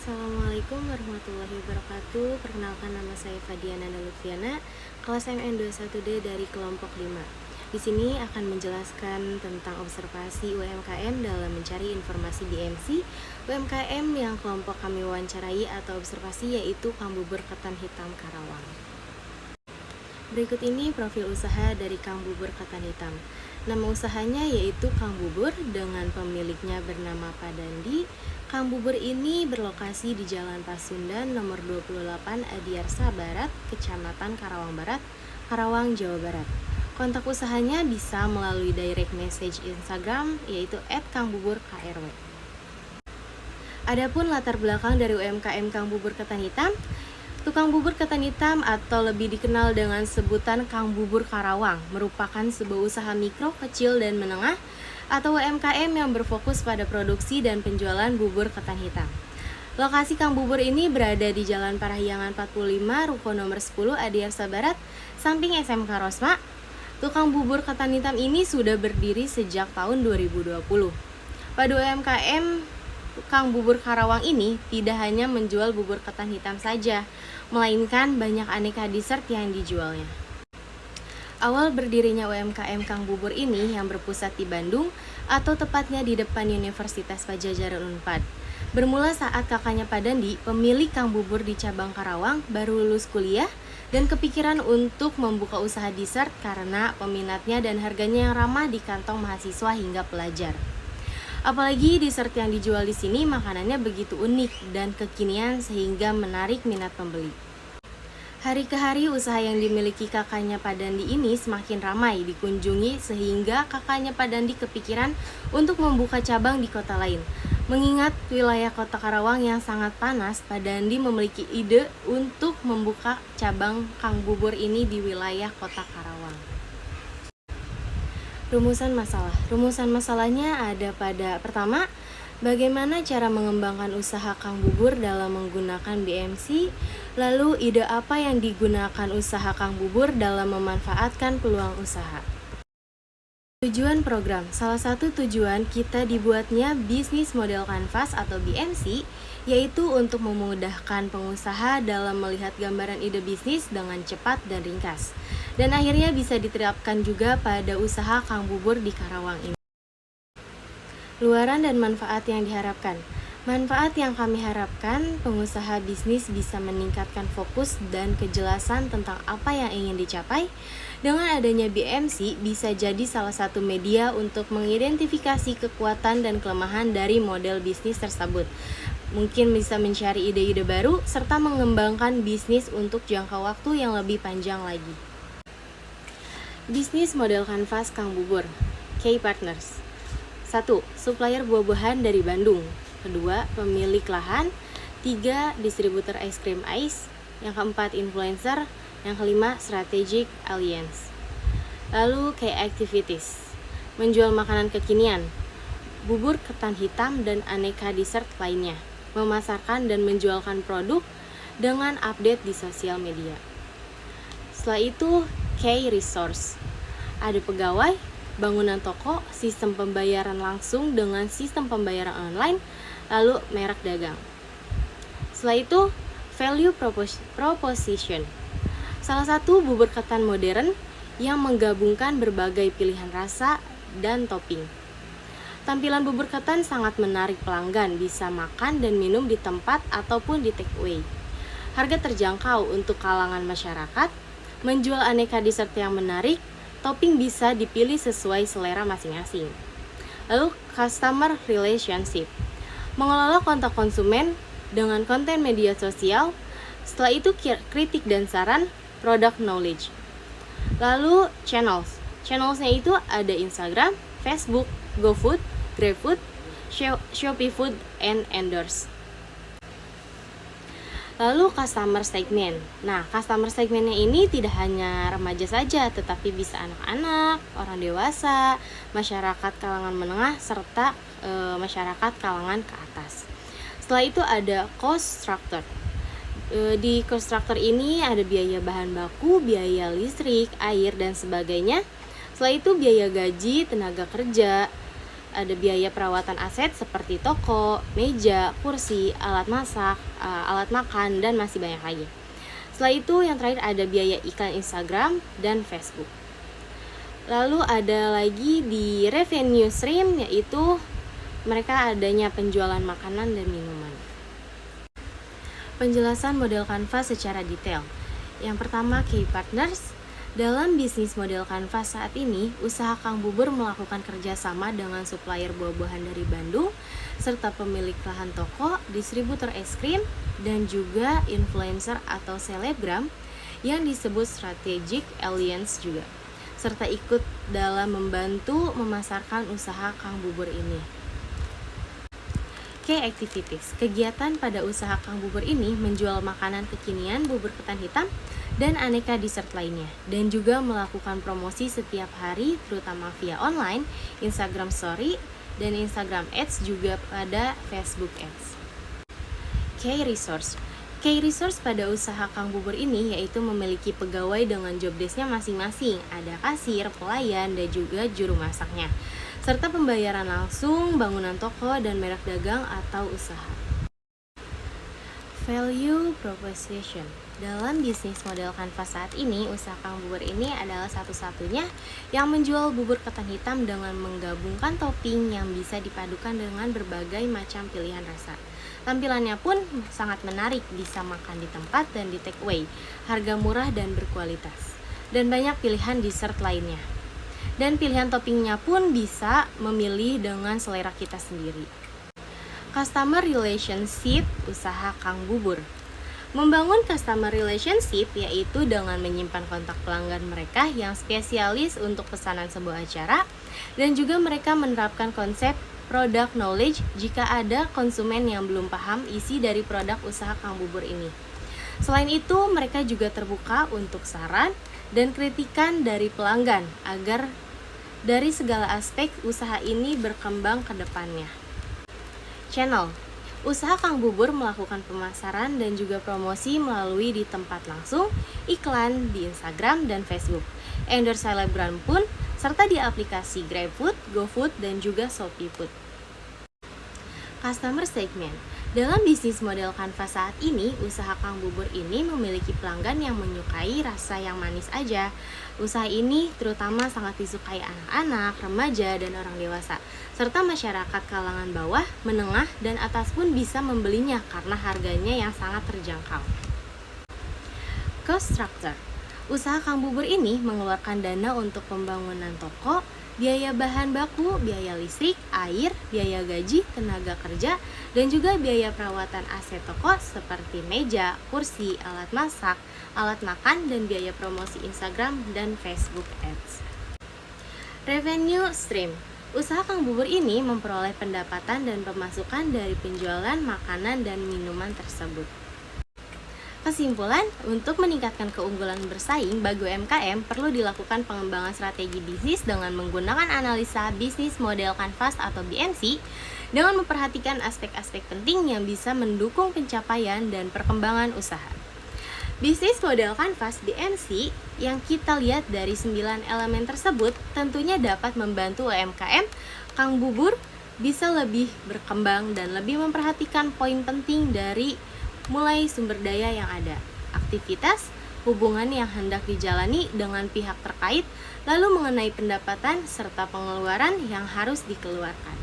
Assalamualaikum warahmatullahi wabarakatuh. Perkenalkan, nama saya Fadiana Lutfiana, kelas MN21D dari kelompok 5. Di sini akan menjelaskan tentang observasi UMKM dalam mencari informasi BMC. UMKM yang kelompok kami wawancarai atau observasi yaitu Kang Bubur Ketan Hitam Karawang. Berikut ini profil usaha dari Kang Bubur Ketan Hitam. Nama usahanya yaitu Kang Bubur dengan pemiliknya bernama Pak Dandi. Kang Bubur ini berlokasi di Jalan Pasundan nomor 28 Adiarsa Barat, Kecamatan Karawang Barat, Karawang, Jawa Barat. Kontak usahanya bisa melalui direct message Instagram yaitu @kangbuburkrw. Adapun latar belakang dari UMKM Kang Bubur Ketan Hitam, tukang bubur ketan hitam atau lebih dikenal dengan sebutan Kang Bubur Karawang merupakan sebuah usaha mikro, kecil, dan menengah atau UMKM yang berfokus pada produksi dan penjualan bubur ketan hitam. Lokasi Kang Bubur ini berada di Jalan Parahyangan 45, Ruko nomor 10, Adiarsa Barat, samping SMK Rosma. Tukang bubur ketan hitam ini sudah berdiri sejak tahun 2020. Pada UMKM Kang Bubur Karawang ini tidak hanya menjual bubur ketan hitam saja, melainkan banyak aneka dessert yang dijualnya. Awal berdirinya UMKM Kang Bubur ini yang berpusat di Bandung atau tepatnya di depan Universitas Padjadjaran Unpad. Bermula saat kakaknya Pak Dandi, pemilik Kang Bubur di cabang Karawang, baru lulus kuliah dan kepikiran untuk membuka usaha dessert karena peminatnya dan harganya yang ramah di kantong mahasiswa hingga pelajar. Apalagi dessert yang dijual di sini makanannya begitu unik dan kekinian sehingga menarik minat pembeli. Hari ke hari usaha yang dimiliki kakaknya Pak Dandi ini semakin ramai dikunjungi sehingga kakaknya Pak Dandi kepikiran untuk membuka cabang di kota lain. Mengingat wilayah kota Karawang yang sangat panas, Pak Dandi memiliki ide untuk membuka cabang Kang Bubur ini di wilayah kota Karawang. Rumusan masalahnya ada pada pertama, bagaimana cara mengembangkan usaha Kang Bubur dalam menggunakan BMC. Lalu ide apa yang digunakan usaha Kang Bubur dalam memanfaatkan peluang usaha. Tujuan program, salah satu tujuan kita dibuatnya bisnis model kanvas atau BMC, yaitu untuk memudahkan pengusaha dalam melihat gambaran ide bisnis dengan cepat dan ringkas. Dan akhirnya bisa diterapkan juga pada usaha Kang Bubur di Karawang ini. Luaran dan manfaat yang diharapkan. Manfaat yang kami harapkan, pengusaha bisnis bisa meningkatkan fokus dan kejelasan tentang apa yang ingin dicapai. Dengan adanya BMC bisa jadi salah satu media untuk mengidentifikasi kekuatan dan kelemahan dari model bisnis tersebut. Mungkin bisa mencari ide-ide baru serta mengembangkan bisnis untuk jangka waktu yang lebih panjang lagi. Bisnis model kanvas Kang Bubur. Key partners. 1. Supplier buah-buahan dari Bandung. 2. Pemilik lahan. 3. Distributor es krim ice. Yang keempat, influencer. Yang kelima, strategic alliance. Lalu key activities. Menjual makanan kekinian, bubur ketan hitam dan aneka dessert lainnya. Memasarkan dan menjualkan produk dengan update di sosial media. Setelah itu, key resource. Ada pegawai, bangunan toko, sistem pembayaran langsung dengan sistem pembayaran online, lalu merek dagang. Setelah itu, value proposition. Salah satu bubur ketan modern yang menggabungkan berbagai pilihan rasa dan topping. Tampilan bubur ketan sangat menarik pelanggan, bisa makan dan minum di tempat ataupun di take away. Harga terjangkau untuk kalangan masyarakat, menjual aneka dessert yang menarik, topping bisa dipilih sesuai selera masing-masing. Lalu customer relationship. Mengelola kontak konsumen dengan konten media sosial. Setelah itu kritik dan saran, product knowledge. Lalu channelsnya itu ada Instagram, Facebook, GoFood, GrabFood, Shopee Food, and Endorse. Lalu customer segment. Nah, customer segmentnya ini tidak hanya remaja saja, tetapi bisa anak-anak, orang dewasa, masyarakat kalangan menengah, serta masyarakat kalangan ke atas. Setelah itu ada cost structure. Di cost structure ini ada biaya bahan baku, biaya listrik, air, dan sebagainya. Setelah itu biaya gaji, tenaga kerja, Ada biaya perawatan aset seperti toko, meja, kursi, alat masak, alat makan, dan masih banyak lagi. Setelah itu yang terakhir ada biaya iklan Instagram dan Facebook. Lalu ada lagi di revenue stream, yaitu mereka adanya penjualan makanan dan minuman. Penjelasan model Canva secara detail. Yang pertama, key partners. Dalam bisnis model Canva saat ini, usaha Kang Bubur melakukan kerjasama dengan supplier buah-buahan dari Bandung, serta pemilik lahan toko, distributor es krim, dan juga influencer atau selebgram yang disebut strategic alliance juga, serta ikut dalam membantu memasarkan usaha Kang Bubur ini. Key activities. Kegiatan pada usaha Kang Bubur ini menjual makanan kekinian, bubur ketan hitam, dan aneka dessert lainnya, dan juga melakukan promosi setiap hari terutama via online, Instagram Story, dan Instagram Ads, juga pada Facebook Ads. Key resource. Key resource pada usaha Kang Bubur ini yaitu memiliki pegawai dengan job desk-nya masing-masing, ada kasir, pelayan, dan juga juru masaknya, serta pembayaran langsung, bangunan toko, dan merek dagang atau usaha. Value proposition. Dalam bisnis model Canva saat ini, usaha Kang Bubur ini adalah satu-satunya yang menjual bubur ketan hitam dengan menggabungkan topping yang bisa dipadukan dengan berbagai macam pilihan rasa. Tampilannya pun sangat menarik, bisa makan di tempat dan di take away, harga murah dan berkualitas, dan banyak pilihan dessert lainnya. Dan pilihan toppingnya pun bisa memilih dengan selera kita sendiri. Customer relationship usaha Kang Bubur. Membangun customer relationship yaitu dengan menyimpan kontak pelanggan mereka yang spesialis untuk pesanan sebuah acara, dan juga mereka menerapkan konsep product knowledge jika ada konsumen yang belum paham isi dari produk usaha Kang Bubur ini. Selain itu, mereka juga terbuka untuk saran dan kritikan dari pelanggan agar dari segala aspek usaha ini berkembang ke depannya. Channel. Usaha Kang Bubur melakukan pemasaran dan juga promosi melalui di tempat langsung, iklan di Instagram dan Facebook, endorse selebgram pun, serta di aplikasi GrabFood, GoFood, dan juga ShopeeFood. Customer segment. Dalam bisnis model Canva saat ini, usaha Kang Bubur ini memiliki pelanggan yang menyukai rasa yang manis aja. Usaha ini terutama sangat disukai anak-anak, remaja, dan orang dewasa, serta masyarakat kalangan bawah, menengah, dan atas pun bisa membelinya karena harganya yang sangat terjangkau. Cost structure. Usaha Kang Bubur ini mengeluarkan dana untuk pembangunan toko, biaya bahan baku, biaya listrik, air, biaya gaji, tenaga kerja, dan juga biaya perawatan aset toko seperti meja, kursi, alat masak, alat makan, dan biaya promosi Instagram dan Facebook Ads. Revenue stream. Usaha Kang Bubur ini memperoleh pendapatan dan pemasukan dari penjualan makanan dan minuman tersebut. Kesimpulan, untuk meningkatkan keunggulan bersaing bagi UMKM perlu dilakukan pengembangan strategi bisnis dengan menggunakan analisa bisnis model Canvas atau BMC dengan memperhatikan aspek-aspek penting yang bisa mendukung pencapaian dan perkembangan usaha. Bisnis model Canvas BMC yang kita lihat dari 9 elemen tersebut tentunya dapat membantu UMKM Kang Bubur bisa lebih berkembang dan lebih memperhatikan poin penting dari mulai sumber daya yang ada, aktivitas, hubungan yang hendak dijalani dengan pihak terkait, lalu mengenai pendapatan serta pengeluaran yang harus dikeluarkan.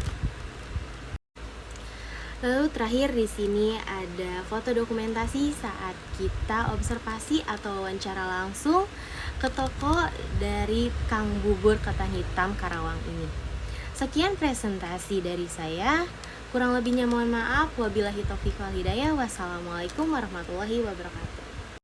Lalu terakhir di sini ada foto dokumentasi saat kita observasi atau wawancara langsung ke toko dari Kang Bubur Ketan Hitam Karawang ini. Sekian presentasi dari saya. Kurang lebihnya mohon maaf. Wabillahi taufiq wal hidayah. Wassalamualaikum warahmatullahi wabarakatuh.